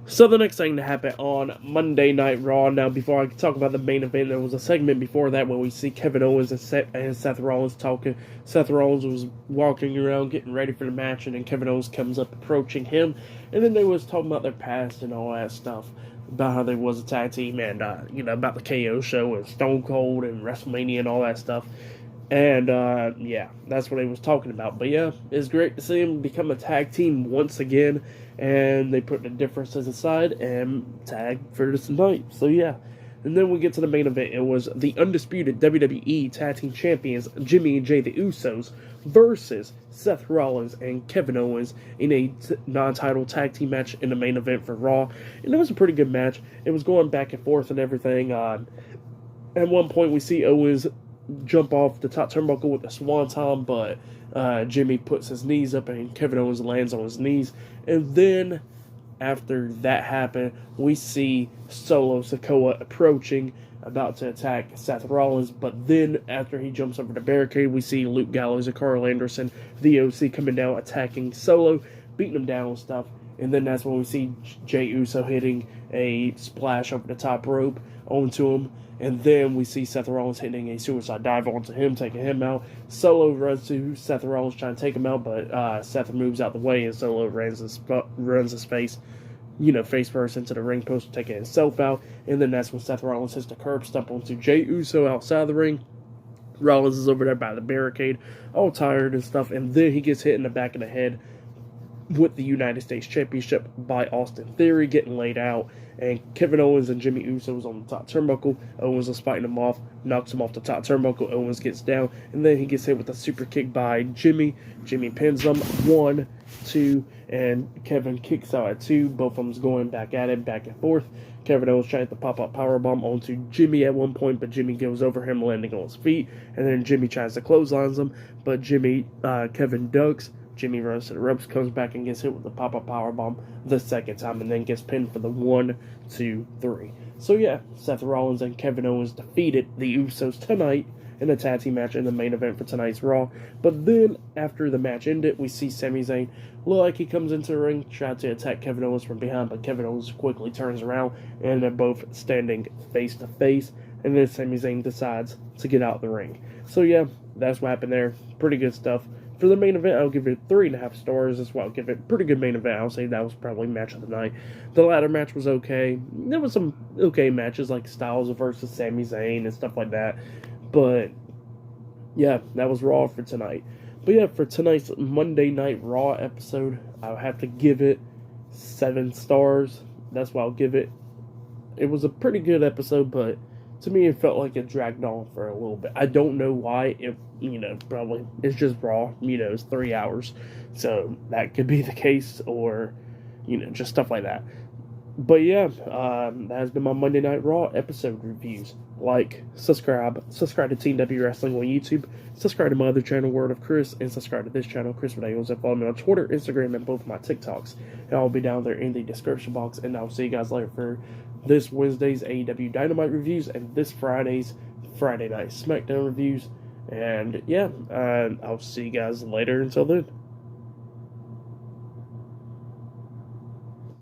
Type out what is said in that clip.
So the next thing to happen on Monday Night Raw. Now, before I talk about the main event, there was a segment before that where we see Kevin Owens and Seth Rollins talking. Seth Rollins was walking around getting ready for the match, and then Kevin Owens comes up approaching him, and then they was talking about their past and all that stuff, about how they was a tag team, and about the KO show and Stone Cold and WrestleMania and all that stuff. And yeah, that's what he was talking about. But yeah, it's great to see him become a tag team once again. And they put the differences aside and tag for this night. So yeah. And then we get to the main event. It was the Undisputed WWE Tag Team Champions, Jimmy and Jay the Usos, versus Seth Rollins and Kevin Owens in a non-title tag team match in the main event for Raw. And it was a pretty good match. It was going back and forth and everything. At one point, we see Owens jump off the top turnbuckle with a swanton, but Jimmy puts his knees up and Kevin Owens lands on his knees. And then, after that happened, we see Solo Sikoa approaching, about to attack Seth Rollins. But then, after he jumps over the barricade, we see Luke Gallows and Carl Anderson, the OC, coming down, attacking Solo, beating him down and stuff. And then that's when we see Jey Uso hitting a splash over the top rope onto him. And then we see Seth Rollins hitting a suicide dive onto him, taking him out. Solo runs to Seth Rollins trying to take him out, but Seth moves out the way, and Solo runs his face, face first into the ring post, taking himself out. And then that's when Seth Rollins hits the curb stomp onto Jey Uso outside the ring. Rollins is over there by the barricade, all tired and stuff, and then he gets hit in the back of the head with the United States Championship by Austin Theory, getting laid out. And Kevin Owens and Jimmy Uso was on the top turnbuckle. Owens was fighting him off, knocks him off the top turnbuckle. Owens gets down, and then he gets hit with a super kick by Jimmy. Jimmy pins him 1, 2, and Kevin kicks out at 2. Both of them's going back at it, back and forth. Kevin Owens trying to pop up powerbomb onto Jimmy at one point, but Jimmy goes over him, landing on his feet. And then Jimmy tries to clotheslines him, but Kevin ducks. Jimmy runs to the ropes, comes back and gets hit with the pop-up powerbomb the second time, and then gets pinned for the 1, 2, 3. So yeah, Seth Rollins and Kevin Owens defeated the Usos tonight in a tag team match in the main event for tonight's Raw. But then, after the match ended, we see Sami Zayn look like he comes into the ring, tries to attack Kevin Owens from behind, but Kevin Owens quickly turns around, and they're both standing face to face. And then Sami Zayn decides to get out of the ring. So yeah, that's what happened there. Pretty good stuff. For the main event, I'll give it 3.5 stars. That's why I'll give it pretty good main event. I'll say that was probably match of the night. The ladder match was okay. There was some okay matches like Styles versus Sami Zayn and stuff like that. But yeah, that was Raw for tonight. But yeah, for tonight's Monday Night Raw episode, I'll have to give it 7 stars. That's why I'll give it. It was a pretty good episode, but to me, it felt like it dragged on for a little bit. I don't know why. Probably it's just Raw. It's 3 hours. So that could be the case, or, just stuff like that. But yeah, that has been my Monday Night Raw episode reviews. Like, subscribe to Team W Wrestling on YouTube, subscribe to my other channel, World of Chris, and subscribe to this channel, Chris Videos, and follow me on Twitter, Instagram, and both my TikToks. And I'll be down there in the description box, and I'll see you guys later for this Wednesday's AEW Dynamite reviews, and this Friday's Friday Night SmackDown reviews. And yeah, I'll see you guys later. Until then.